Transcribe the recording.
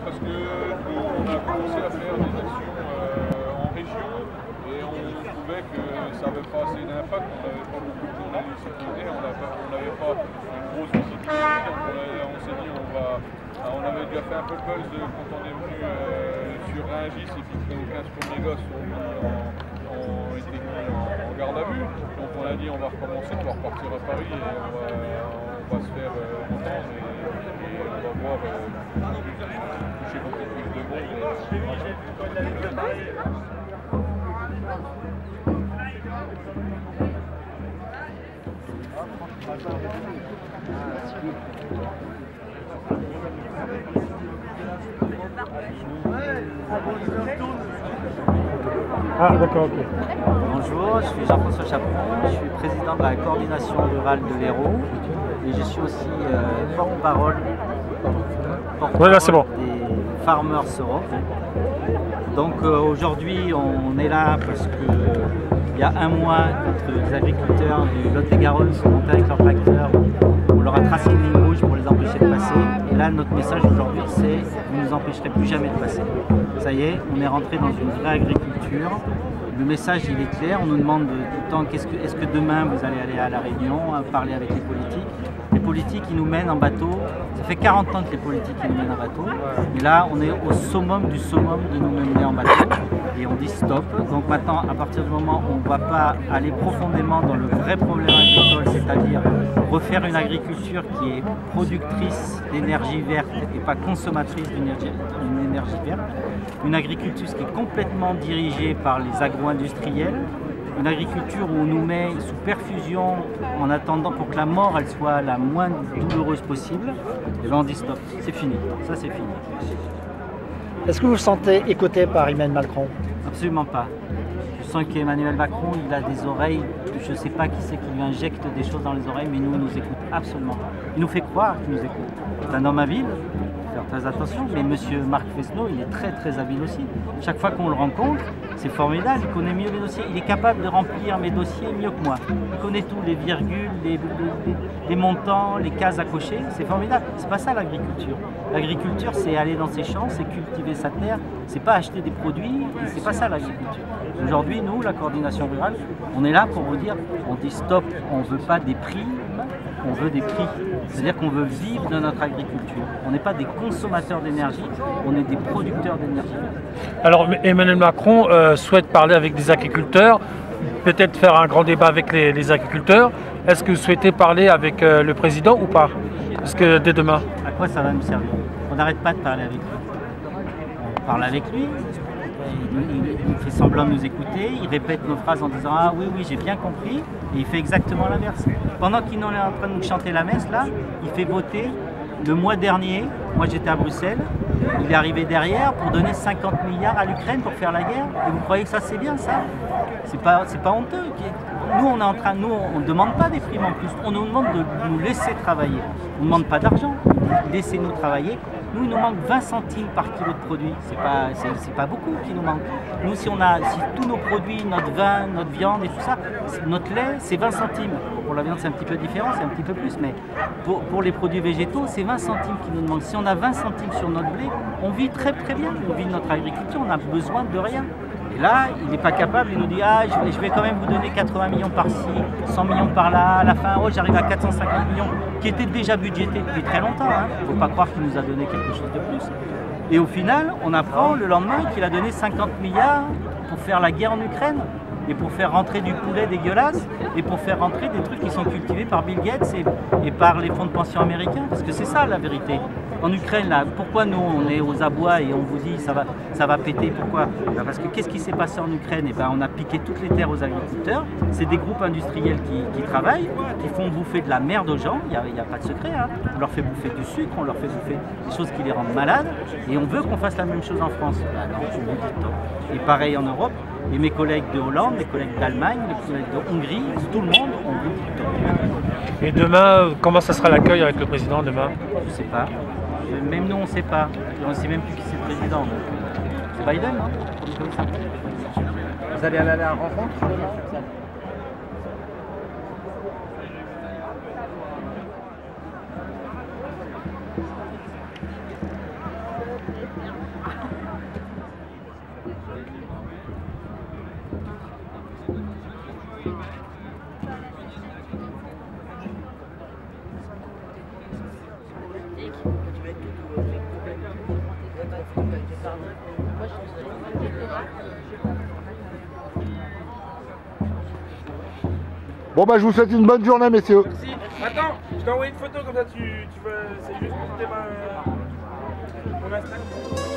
Parce que nous, on a commencé à faire des actions en région et on trouvait que ça n'avait pas assez d'impact, on n'avait pas beaucoup de journalistes qui venaient, on n'avait pas une grosse visibilité, donc on s'est dit on avait déjà fait un peu de buzz quand on est venu sur Rungis et puis que nos 15 premiers gosses ont été mis en garde à vue, donc on a dit on va recommencer, on va repartir à Paris et on va se faire entendre et on va voir toucher beaucoup plus de Ah d'accord, ok. Bonjour, je suis Jean-François Chaperon, je suis président de la coordination rurale de l'Hérault et je suis aussi porte-parole des Farmers Europe. Donc aujourd'hui on est là parce que il y a un mois, les agriculteurs du Lot-et-Garonne sont montés avec leur tracteur. On leur a tracé une ligne rouge pour les empêcher de passer. Et là, notre message aujourd'hui, c'est vous ne nous empêcherez plus jamais de passer. Ça y est, on est rentré dans une vraie agriculture. Le message, il est clair. On nous demande tout le temps est-ce que demain vous allez aller à La Réunion, parler avec les politiques. Les politiques, ils nous mènent en bateau. Ça fait 40 ans que les politiques ils nous mènent en bateau. Et là, on est au summum du summum de nous mener en bateau. Et on dit stop. Donc maintenant, à partir du moment où on ne va pas aller profondément dans le vrai problème agricole, c'est-à-dire refaire une agriculture qui est productrice d'énergie verte et pas consommatrice d'une énergie verte, une agriculture qui est complètement dirigée par les agro-industriels, une agriculture où on nous met sous perfusion en attendant pour que la mort elle soit la moins douloureuse possible, et bien on dit stop, c'est fini, ça c'est fini. Est-ce que vous vous sentez écouté par Emmanuel Macron? Absolument pas. Je sens qu'Emmanuel Macron, il a des oreilles, je ne sais pas qui c'est qui lui injecte des choses dans les oreilles, mais nous, il nous écoute absolument pas. Il nous fait croire qu'il nous écoute. C'est un homme habile, il faut faire très attention, mais M. Marc Fesneau, il est très très habile aussi. Chaque fois qu'on le rencontre, c'est formidable, il connaît mieux les dossiers, il est capable de remplir mes dossiers mieux que moi. Il connaît tout, les virgules, les montants, les cases à cocher, c'est formidable. C'est pas ça l'agriculture. L'agriculture, c'est aller dans ses champs, c'est cultiver sa terre, c'est pas acheter des produits, c'est pas ça l'agriculture. Aujourd'hui, nous, la coordination rurale, on est là pour vous dire, on dit stop, on ne veut pas des prix, on veut des prix. C'est-à-dire qu'on veut vivre de notre agriculture. On n'est pas des consommateurs d'énergie, on est des producteurs d'énergie. Alors Emmanuel Macron souhaite parler avec des agriculteurs, peut-être faire un grand débat avec les agriculteurs. Est-ce que vous souhaitez parler avec le président ou pas? Parce que dès demain. À quoi ça va nous servir? On n'arrête pas de parler avec lui. On parle avec lui, il fait semblant de nous écouter, il répète nos phrases en disant « Ah oui, oui, j'ai bien compris », et il fait exactement l'inverse. Pendant qu'il est en train de nous chanter la messe, là, il fait voter le mois dernier, moi j'étais à Bruxelles, il est arrivé derrière pour donner 50 milliards à l'Ukraine pour faire la guerre. Et vous croyez que ça c'est bien ça? C'est pas honteux. Nous on ne demande pas des primes en plus, on nous demande de nous laisser travailler. On ne demande pas d'argent, laissez-nous travailler. Nous, il nous manque 20 centimes par kilo de produit. C'est pas beaucoup qui nous manque. Nous, si tous nos produits, notre vin, notre viande et tout ça, notre lait, c'est 20 centimes. Pour la viande, c'est un petit peu différent, c'est un petit peu plus. Mais pour les produits végétaux, c'est 20 centimes qui nous manquent. Si on a 20 centimes sur notre blé, on vit très très bien. On vit de notre agriculture, on n'a besoin de rien. Et là, il n'est pas capable, il nous dit « Ah, je vais quand même vous donner 80 millions par-ci, 100 millions par-là, à la fin, oh, j'arrive à 450 millions », qui était déjà budgété depuis très longtemps. Il ne faut pas croire qu'il nous a donné quelque chose de plus. Et au final, on apprend le lendemain qu'il a donné 50 milliards pour faire la guerre en Ukraine, et pour faire rentrer du poulet dégueulasse, et pour faire rentrer des trucs qui sont cultivés par Bill Gates et par les fonds de pension américains. Parce que c'est ça la vérité. En Ukraine, là, pourquoi nous, on est aux abois et on vous dit ça va péter? Pourquoi? Parce que qu'est-ce qui s'est passé en Ukraine? On a piqué toutes les terres aux agriculteurs. C'est des groupes industriels qui travaillent, qui font bouffer de la merde aux gens. Il n'y a pas de secret. On leur fait bouffer du sucre, on leur fait bouffer des choses qui les rendent malades. Et on veut qu'on fasse la même chose en France. Non, on vous dit non. Et pareil en Europe. Et mes collègues de Hollande, mes collègues d'Allemagne, mes collègues de Hongrie, tout le monde ont vu TikTok. Et demain, comment ça sera l'accueil avec le président demain? Je ne sais pas. Même nous, on ne sait pas. Et on ne sait même plus qui c'est le président. C'est Biden, hein? Vous allez aller à la rencontre? Bon bah je vous souhaite une bonne journée messieurs. Merci. Attends, je t'ai envoyé une photo comme ça tu veux. C'est juste pour tes mains. Mon Instagram.